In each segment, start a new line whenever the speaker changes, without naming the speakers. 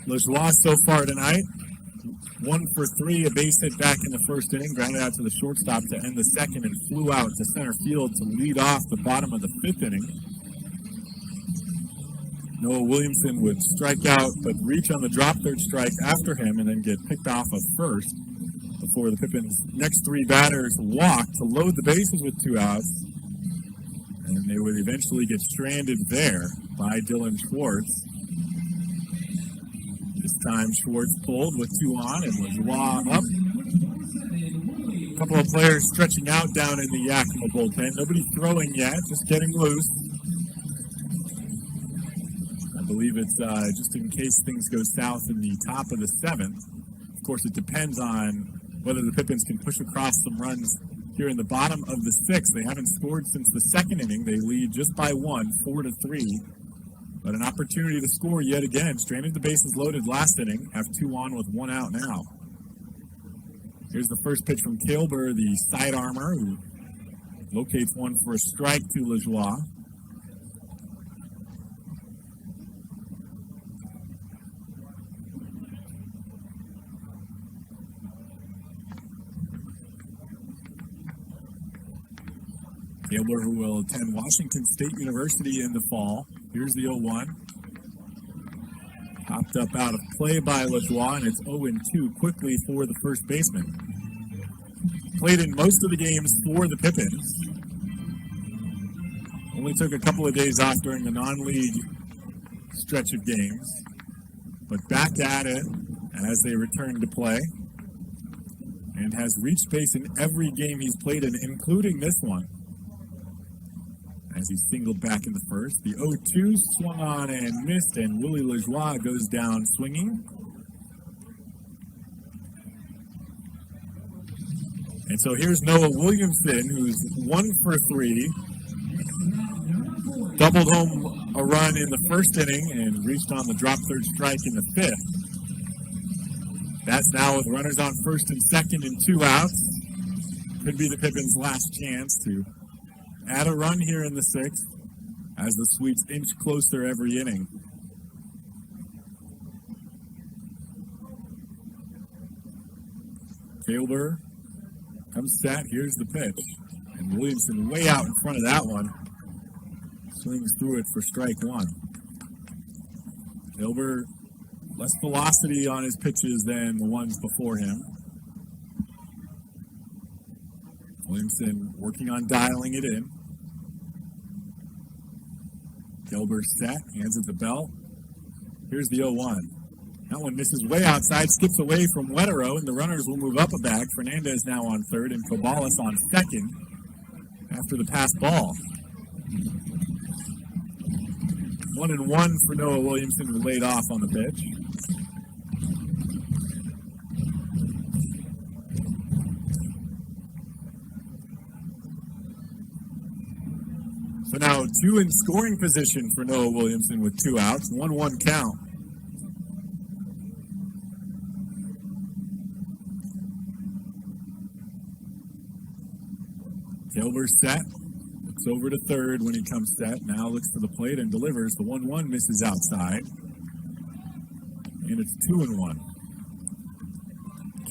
Lajoie so far tonight, 1 for 3, a base hit back in the first inning, grounded out to the shortstop to end the second, and flew out to center field to lead off the bottom of the fifth inning. Noah Williamson would strike out, but reach on the drop third strike after him and then get picked off of first before the Pippins' next 3 batters walked to load the bases with 2 outs. And they would eventually get stranded there by Dylan Schwartz. This time Schwartz pulled with 2 on and Lajoie up. A couple of players stretching out down in the Yakima bullpen. Nobody throwing yet, just getting loose. I believe it's just in case things go south in the top of the 7th. Of course, it depends on whether the Pippins can push across some runs here in the bottom of the 6th. They haven't scored since the second inning. They lead just by 1, 4-3. But an opportunity to score yet again. Stranded the bases loaded last inning. Have 2 on with 1 out now. Here's the first pitch from Kilber, the side armor, who locates one for a strike to Lajoie. Kilber, who will attend Washington State University in the fall. Here's the 0-1. Popped up out of play by Lajoie, and it's 0-2 quickly for the first baseman. Played in most of the games for the Pippins. Only took a couple of days off during the non-league stretch of games. But back at it as they return to play. And has reached base in every game he's played in, including this one. As he singled back in the first. The 0-2 swung on and missed, and Willie Lajoie goes down swinging. And so here's Noah Williamson, who's 1 for 3. Doubled home a run in the first inning and reached on the drop third strike in the 5th. That's now with runners on first and second and 2 outs. Could be the Pippins' last chance to add a run here in the 6th as the Sweets inch closer every inning. Kilber comes set. Here's the pitch. And Williamson way out in front of that one. Swings through it for strike 1. Kilber, less velocity on his pitches than the ones before him. Williamson working on dialing it in. Kilber set, hands it to Bell. Here's the 0-1. That one misses way outside, skips away from Wetero, and the runners will move up a bag. Fernandez now on third, and Cobalis on second after the pass ball. 1-1 for Noah Williamson, who laid off on the pitch. So now 2 in scoring position for Noah Williamson with 2 outs, 1-1 count. Kilber set, looks over to third when he comes set, now looks to the plate and delivers. The 1-1 misses outside, and it's 2-1.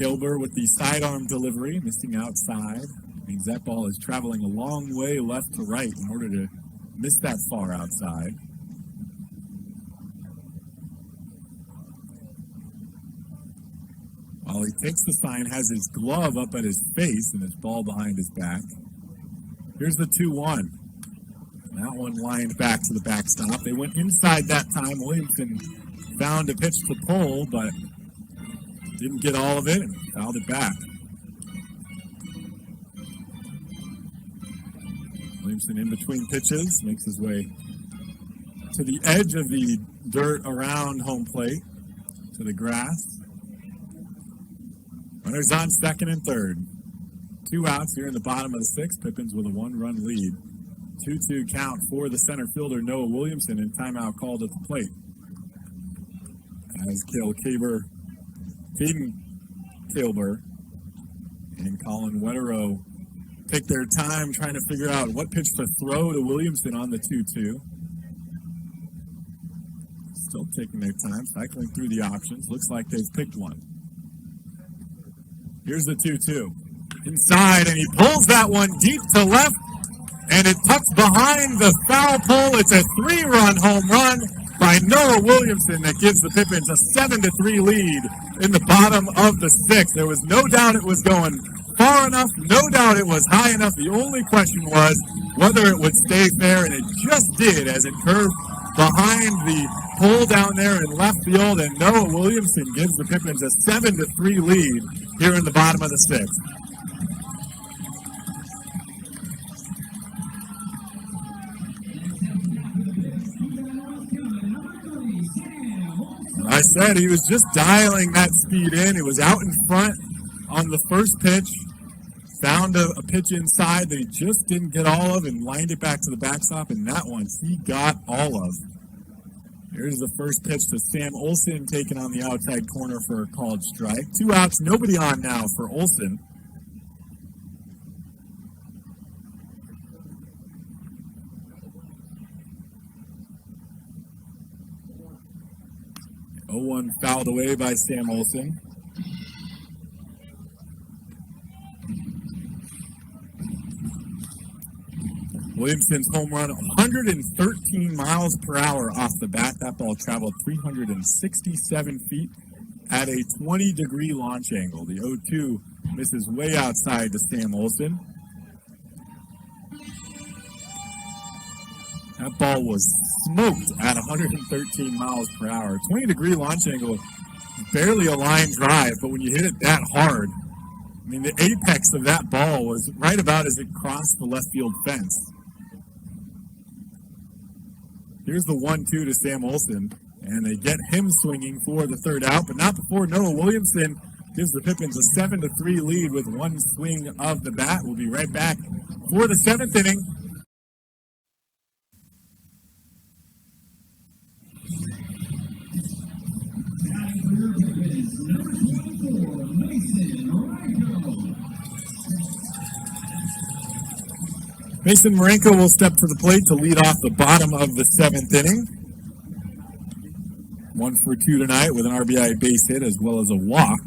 Kilber with the sidearm delivery, missing outside. Means that ball is traveling a long way left to right in order to miss that far outside. While he takes the sign, has his glove up at his face and his ball behind his back. Here's the 2-1. That one lined back to the backstop. They went inside that time. Williamson found a pitch to pull, but didn't get all of it and fouled it back. Williamson in between pitches, makes his way to the edge of the dirt around home plate, to the grass. Runners on second and third. 2 outs here in the bottom of the 6th. Pippins with a 1-run lead. 2-2 count for the center fielder Noah Williamson, and timeout called at the plate. As Caden Kilber and Colin Wetero take their time trying to figure out what pitch to throw to Williamson on the 2-2. still taking their time, cycling through the options. Looks like they've picked one. Here's the 2-2. Inside, and he pulls that one deep to left, and it tucks behind the foul pole. It's a 3-run home run by Noah Williamson that gives the Pippins a 7-3 lead in the bottom of the 6th. There was no doubt it was going far enough, no doubt it was high enough. The only question was whether it would stay fair, and it just did as it curved behind the pole down there in left field, and Noah Williamson gives the Pippins a 7-3 lead here in the bottom of the 6th. I said he was just dialing that speed in. He was out in front on the first pitch, found a pitch inside that he just didn't get all of and lined it back to the backstop, and that one he got all of. Here's the first pitch to Sam Olson, taken on the outside corner for a called strike. 2 outs, nobody on now for Olson. Oh, 0-1 fouled away by Sam Olson. Williamson's home run, 113 miles per hour off the bat. That ball traveled 367 feet at a 20-degree launch angle. The 0-2 misses way outside to Sam Olson. That ball was smoked at 113 miles per hour. 20-degree launch angle, barely a line drive, but when you hit it that hard, I mean, the apex of that ball was right about as it crossed the left field fence. Here's the 1-2 to Sam Olson, and they get him swinging for the 3rd out, but not before Noah Williamson gives the Pippins a 7-3 lead with 1 swing of the bat. We'll be right back for the 7th inning. Mason Marenko will step to the plate to lead off the bottom of the 7th inning. 1 for 2 tonight with an RBI base hit as well as a walk.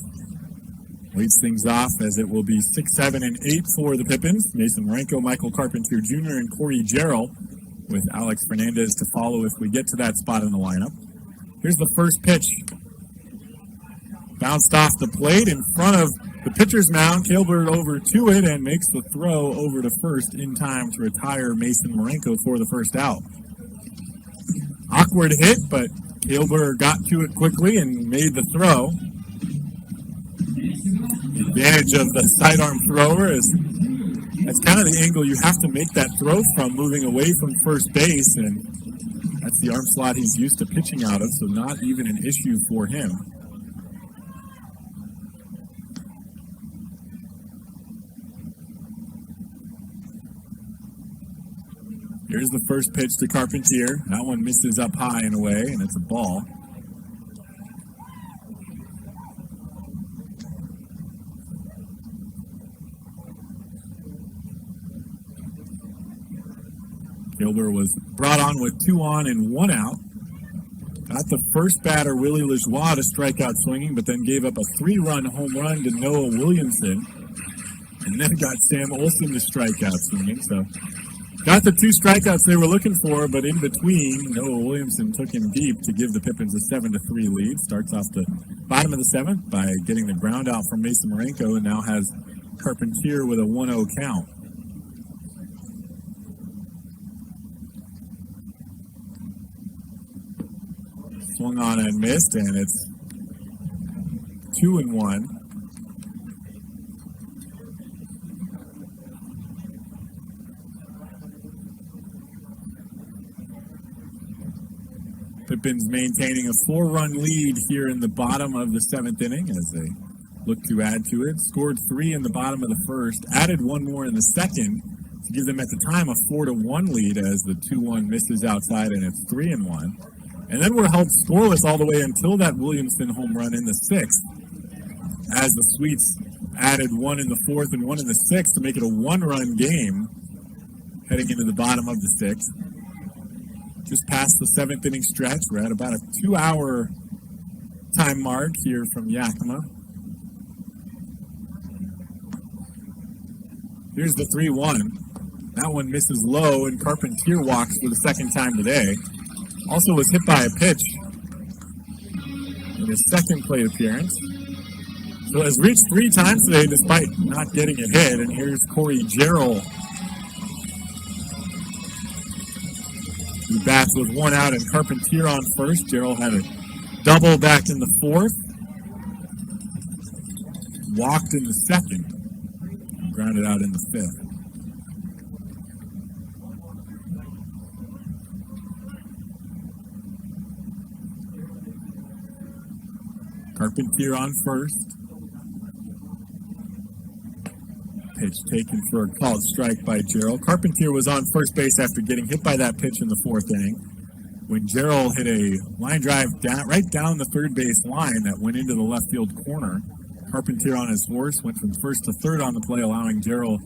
Leads things off as it will be 6, 7, and 8 for the Pippins. Mason Marenko, Michael Carpentier Jr., and Corey Jarrell with Alex Fernandez to follow if we get to that spot in the lineup. Here's the first pitch. Bounced off the plate in front of the pitcher's mound. Kailbert over to it and makes the throw over to first in time to retire Mason Marenko for the 1st out. Awkward hit, but Kailbert got to it quickly and made the throw. The advantage of the sidearm thrower is that's kind of the angle you have to make that throw from, moving away from first base, and that's the arm slot he's used to pitching out of, so not even an issue for him. Here's the first pitch to Carpentier. That one misses up high and away, and it's a ball. Kailbert was brought on with 2 on and 1 out. Got the first batter, Willie Lajoie, to strike out swinging, but then gave up a 3-run home run to Noah Williamson. And then got Sam Olson to strike out swinging, so got the 2 strikeouts they were looking for, but in between, Noah Williamson took him deep to give the Pippins a 7-3 lead. Starts off the bottom of the 7th by getting the ground out from Mason Marenko, and now has Carpentier with a 1-0 count. Swung on and missed, and it's 2-1. Pippins maintaining a 4-run lead here in the bottom of the 7th inning as they look to add to it. Scored 3 in the bottom of the 1st, added 1 more in the 2nd to give them at the time a 4-1 lead as the 2-1 misses outside, and it's 3-1. And then we're held scoreless all the way until that Williamson home run in the 6th, as the Sweets added 1 in the 4th and 1 in the 6th to make it a 1-run game heading into the bottom of the 6th. just past the 7th inning stretch. We're at about a 2-hour time mark here from Yakima. Here's the 3-1. That one misses low, and Carpentier walks for the second time today. Also was hit by a pitch in his second plate appearance. So has reached 3 times today despite not getting a hit. And here's Corey Jarrell, who bats with 1 out and Carpentier on first. Jarrell had a double back in the 4th. Walked in the 2nd. Grounded out in the 5th. Carpentier on first. Pitch taken for a called strike by Jarrell. Carpentier was on first base after getting hit by that pitch in the 4th inning when Jarrell hit a line drive right down the third base line that went into the left field corner. Carpentier on his horse went from first to third on the play, allowing Jarrell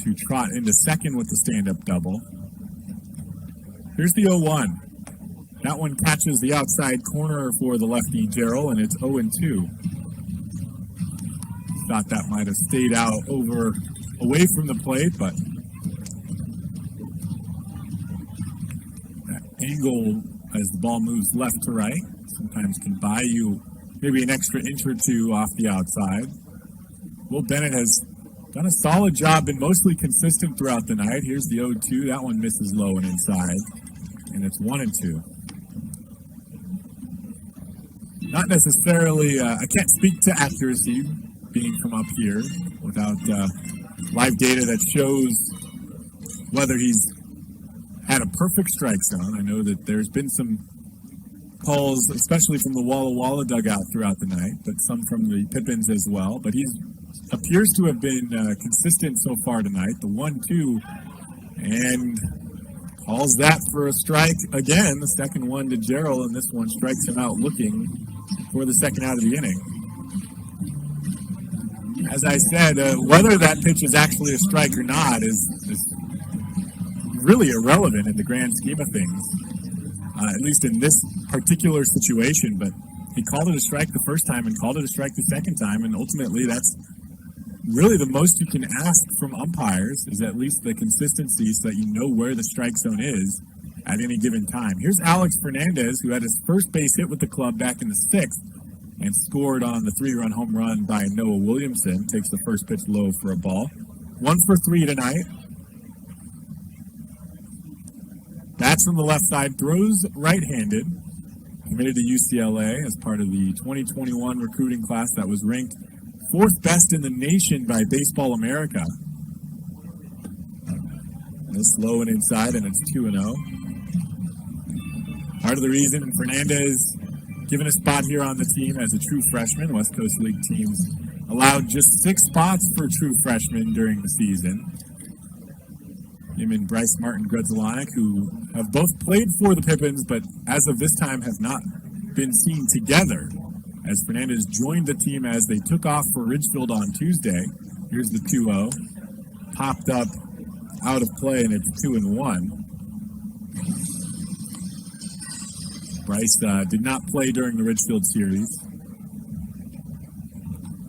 to trot into second with the stand-up double. Here's the 0-1. That one catches the outside corner for the lefty Jarrell, and it's 0-2. Thought that might have stayed out away from the plate, but that angle as the ball moves left to right sometimes can buy you maybe an extra inch or two off the outside. Will Bennett has done a solid job, been mostly consistent throughout the night. Here's the 0-2. That one misses low and inside, and it's 1-2. Not necessarily, I can't speak to accuracy being from up here without live data that shows whether he's had a perfect strike zone. I know that there's been some calls, especially from the Walla Walla dugout throughout the night, but some from the Pippins as well. But he appears to have been consistent so far tonight. The 1-2, and calls that for a strike again. The second one to Jarrell, and this one strikes him out looking for the second out of the inning. As I said, whether that pitch is actually a strike or not is really irrelevant in the grand scheme of things, at least in this particular situation. But he called it a strike the first time and called it a strike the second time, and ultimately that's really the most you can ask from umpires, is at least the consistency so that you know where the strike zone is at any given time. Here's Alex Fernandez, who had his first base hit with the club back in the 6th and scored on the 3-run home run by Noah Williamson. Takes the first pitch low for a ball. 1 for 3 tonight. Bats from the left side, throws right-handed. Committed to UCLA as part of the 2021 recruiting class that was ranked 4th best in the nation by Baseball America. This low and inside, and it's 2-0. Part of the reason Fernandez given a spot here on the team as a true freshman. West Coast League teams allowed just 6 spots for true freshmen during the season. Him and Bryce Martin Gredzelanek, who have both played for the Pippins, but as of this time have not been seen together, as Fernandez joined the team as they took off for Ridgefield on Tuesday. Here's the 2-0. Popped up out of play, and it's 2-1. Bryce did not play during the Ridgefield series.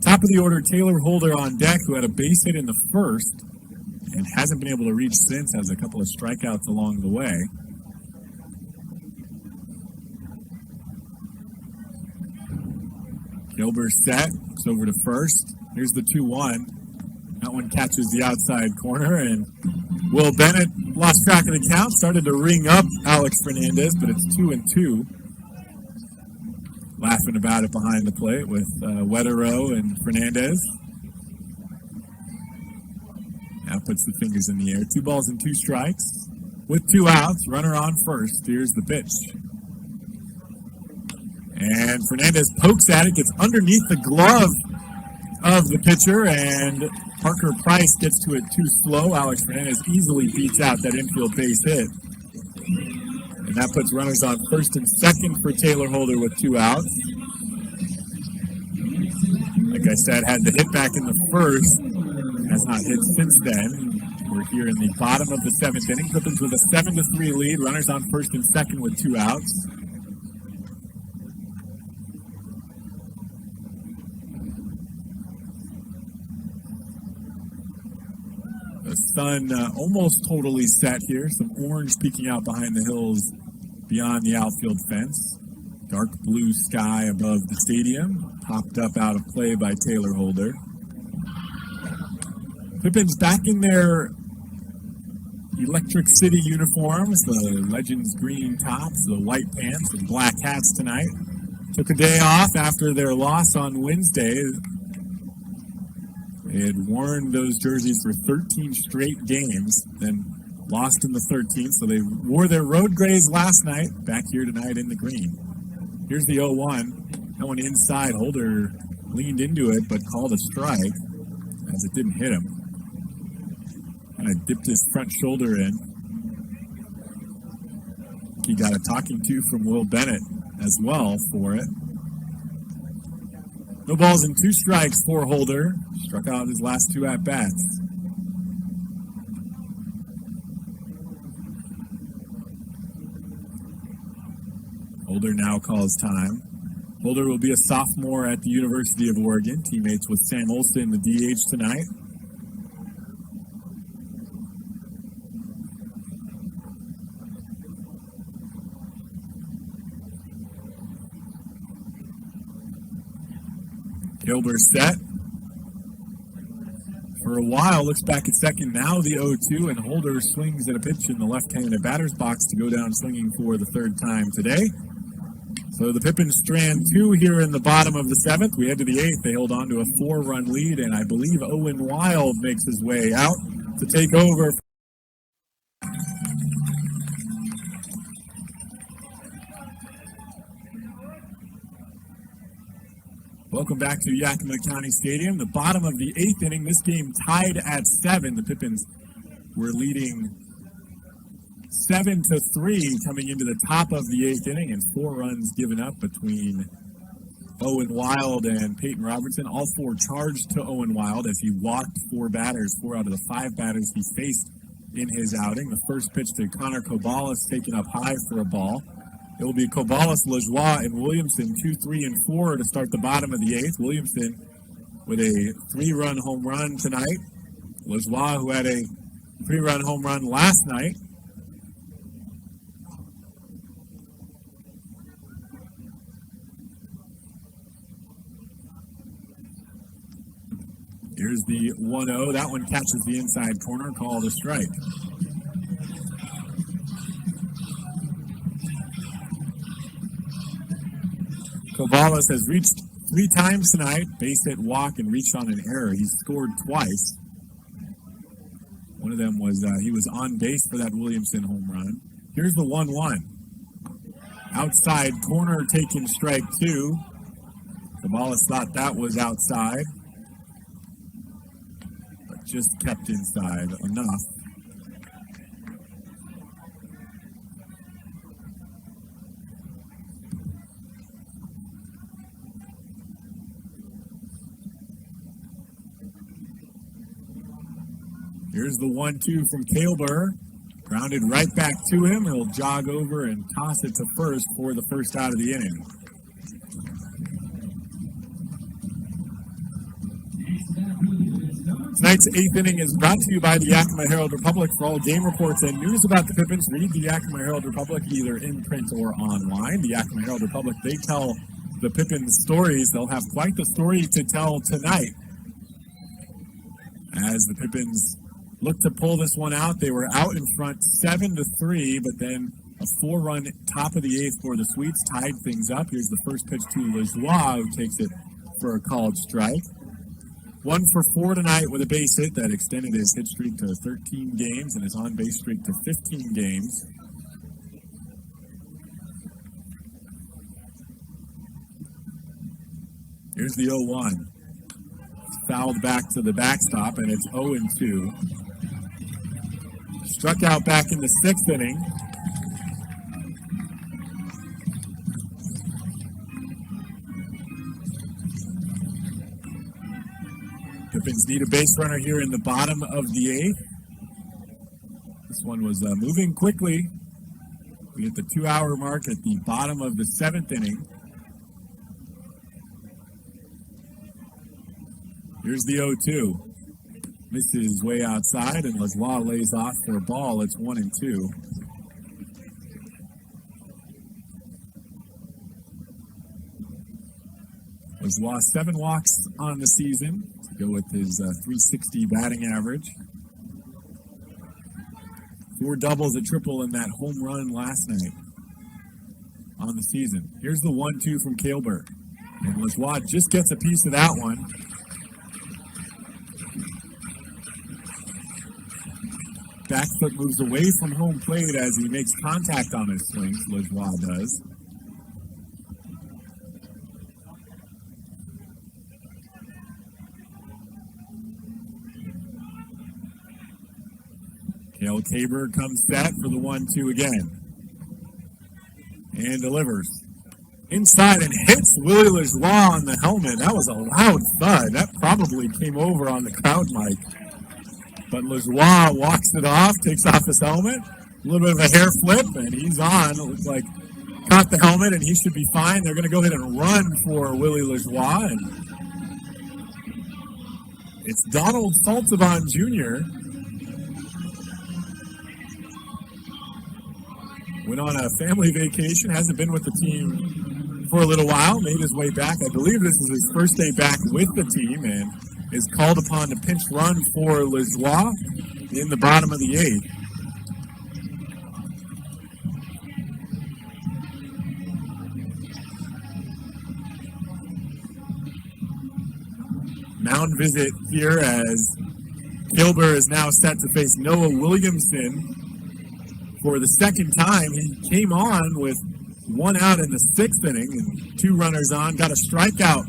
Top of the order, Taylor Holder on deck, who had a base hit in the 1st and hasn't been able to reach since, has a couple of strikeouts along the way. Gilbert set, looks over to first. Here's the 2-1. That one catches the outside corner, and Will Bennett lost track of the count, started to ring up Alex Fernandez, but it's 2-2. Laughing about it behind the plate with Wetero and Fernandez. Now puts the fingers in the air. 2 balls and 2 strikes. With 2 outs, runner on first. Here's the pitch. And Fernandez pokes at it, gets underneath the glove of the pitcher, and Parker Price gets to it too slow. Alex Fernandez easily beats out that infield base hit. And that puts runners on first and second for Taylor Holder with 2 outs. Like I said, had the hit back in the 1st. Has not hit since then. We're here in the bottom of the 7th inning. Pippins with a 7-3 lead. Runners on first and second with 2 outs. The sun almost totally set here. Some orange peeking out behind the hills beyond the outfield fence. Dark blue sky above the stadium. Popped up out of play by Taylor Holder. Pippins back in their Electric City uniforms, the Legends green tops, the white pants, and black hats tonight. Took a day off after their loss on Wednesday. They had worn those jerseys for 13 straight games, then lost in the 13th, so they wore their road grays last night, back here tonight in the green. Here's the 0-1. That one inside. Holder leaned into it, but called a strike as it didn't hit him. Kind of dipped his front shoulder in. He got a talking to from Will Bennett as well for it. No balls and 2 strikes for Holder. Struck out his last 2 at-bats. Holder now calls time. Holder will be a sophomore at the University of Oregon. Teammates with Sam Olson, the DH, tonight. Gilbert set. For a while, looks back at second. Now the 0-2, and Holder swings at a pitch in the left-handed batter's box to go down swinging for the 3rd time today. So the Pippins strand 2 here in the bottom of the 7th. We head to the 8th. They hold on to a 4-run lead, and I believe Owen Wild makes his way out to take over. Welcome back to Yakima County Stadium. The bottom of the 8th inning. This game tied at 7. The Pippins were leading 7-3 coming into the top of the 8th inning, and 4 runs given up between Owen Wild and Peyton Robertson. All 4 charged to Owen Wild as he walked 4 batters, 4 out of the 5 batters he faced in his outing. The first pitch to Connor Cobalis taken up high for a ball. It will be Cobalis, Lajoie, and Williamson, 2, 3, and 4 to start the bottom of the 8th. Williamson with a 3-run home run tonight. Lajoie, who had a 3-run home run last night. Here's the 1-0. That one catches the inside corner, called a strike. Cobalis has reached 3 times tonight, base hit, walk, and reached on an error. He's scored twice. One of them was he was on base for that Williamson home run. Here's the 1-1. Outside corner taking strike 2. Cobalis thought that was outside, but just kept inside enough. Here's the 1-2 from Kaelber. Grounded right back to him. He'll jog over and toss it to first for the first out of the inning. Tonight's 8th inning is brought to you by the Yakima Herald Republic. For all game reports and news about the Pippins, read the Yakima Herald Republic either in print or online. The Yakima Herald Republic, they tell the Pippins stories. They'll have quite the story to tell tonight. As the Pippins look to pull this one out, they were out in front 7-3, but then a 4-run top of the 8th for the Swedes tied things up. Here's the first pitch to Lajoie, who takes it for a called strike. 1 for 4 tonight with a base hit that extended his hit streak to 13 games and his on-base streak to 15 games. Here's the 0-1. Fouled back to the backstop, and it's 0-2. Struck out back in the 6th inning. Pippins need a base runner here in the bottom of the 8th. one was moving quickly. We hit the 2-hour mark at the bottom of the 7th inning. Here's the 0-2. Misses way outside, and Lajoie lays off for a ball. It's 1-2. Lajoie 7 walks on the season to go with his .360 batting average. 4 doubles, a triple, and that home run last night on the season. Here's the 1-2 from Kailber. And Lajoie just gets a piece of that one. Back foot moves away from home plate as he makes contact on his swings, Lajoie does. Cale Kaber comes set for the 1-2 again. And delivers. Inside and hits Willie Lajoie on the helmet. That was a loud thud. That probably came over on the crowd mic. But Lajoie walks it off, takes off his helmet. A little bit of a hair flip, and he's on. It looks like caught the helmet, and he should be fine. They're going to go ahead and run for Willie Lajoie. And it's Donald Saltivon Jr. Went on a family vacation, hasn't been with the team for a little while, made his way back. I believe this is his first day back with the team, and is called upon to pinch run for Lajoie in the bottom of the 8th. Mound visit here as Kailber is now set to face Noah Williamson for the second time. He came on with 1 out in the 6th inning and 2 runners on, got a strikeout.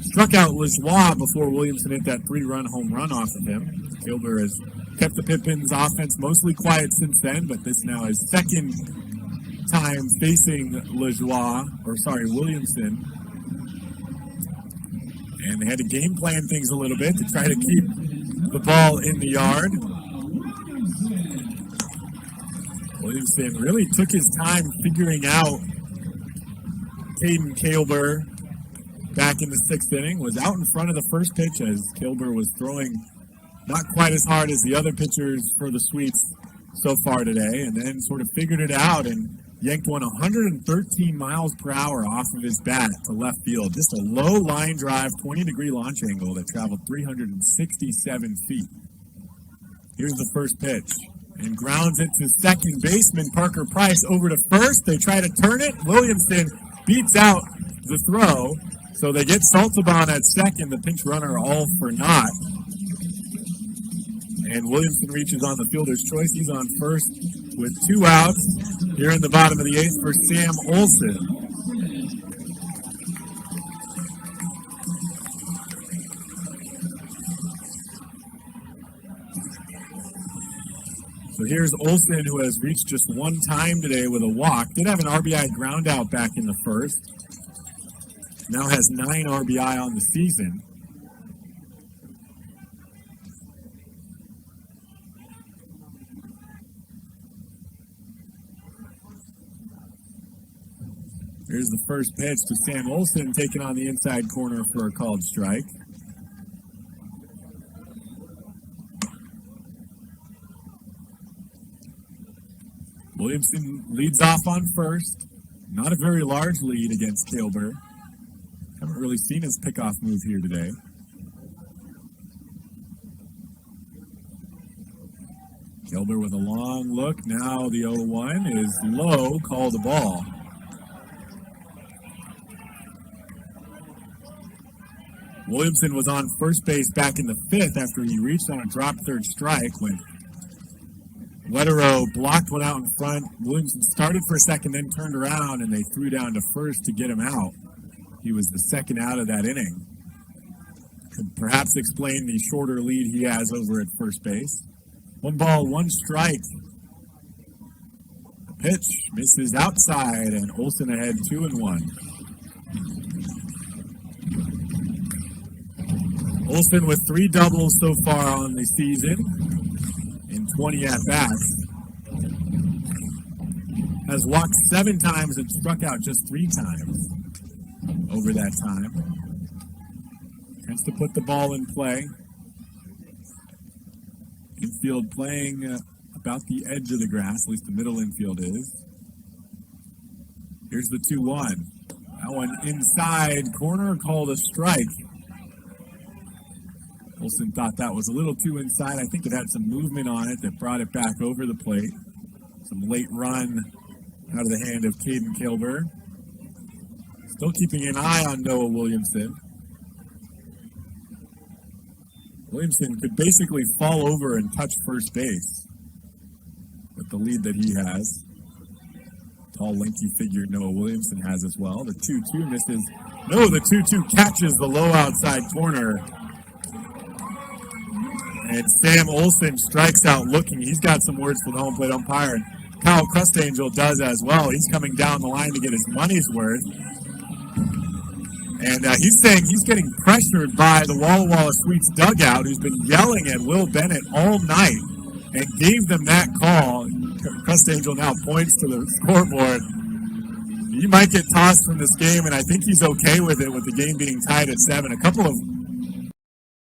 Struck out Lajoie before Williamson hit that 3-run home run off of him. Kailber has kept the Pippins offense mostly quiet since then, but this now is second time facing Williamson. And they had to game plan things a little bit to try to keep the ball in the yard. Williamson really took his time figuring out Caden Kailber. Back in the 6th inning, was out in front of the first pitch as Kailber was throwing not quite as hard as the other pitchers for the Sweets so far today, and then sort of figured it out and yanked one 113 miles per hour off of his bat to left field. Just a low line drive, 20-degree launch angle that traveled 367 feet. Here's the first pitch, and grounds it to second baseman Parker Price over to first. They try to turn it. Williamson beats out the throw. So they get Saltivon at second, the pinch runner all for naught. And Williamson reaches on the fielder's choice. He's on first with 2 outs here in the bottom of the 8th for Sam Olson. So here's Olson, who has reached just 1 time today with a walk. Did have an RBI ground out back in the 1st. Now has 9 RBI on the season. Here's the first pitch to Sam Olson, taken on the inside corner for a called strike. Williamson leads off on first. Not a very large lead against Kailber. Haven't really seen his pickoff move here today. Kailber with a long look. Now the 0-1 is low, called a ball. Williamson was on first base back in the 5th after he reached on a drop third strike when Wetero blocked one out in front. Williamson started for a second, then turned around, and they threw down to first to get him out. He was the second out of that inning. Could perhaps explain the shorter lead he has over at first base. 1 ball, 1 strike. The pitch misses outside, and Olson ahead 2-1. Olson with 3 doubles so far on the season in 20 at-bats. has walked 7 times and struck out just 3 times over that time. Tends to put the ball in play. Infield playing about the edge of the grass, at least the middle infield is. Here's the 2-1. That one inside corner, called a strike. Olsen thought that was a little too inside. I think it had some movement on it that brought it back over the plate. Some late run out of the hand of Caden Kilber. Still keeping an eye on Noah Williamson. Williamson could basically fall over and touch first base with the lead that he has. Tall, lanky figure Noah Williamson has as well. The 2-2 misses. No, the 2-2 catches the low outside corner. And Sam Olsen strikes out looking. He's got some words for the home plate umpire. And Kyle Crustangel does as well. He's coming down the line to get his money's worth. And he's saying he's getting pressured by the Walla Walla Sweets dugout, who's been yelling at Will Bennett all night and gave them that call. Crustangel now points to the scoreboard. He might get tossed from this game, and I think he's okay with it, with the game being tied at 7. A couple of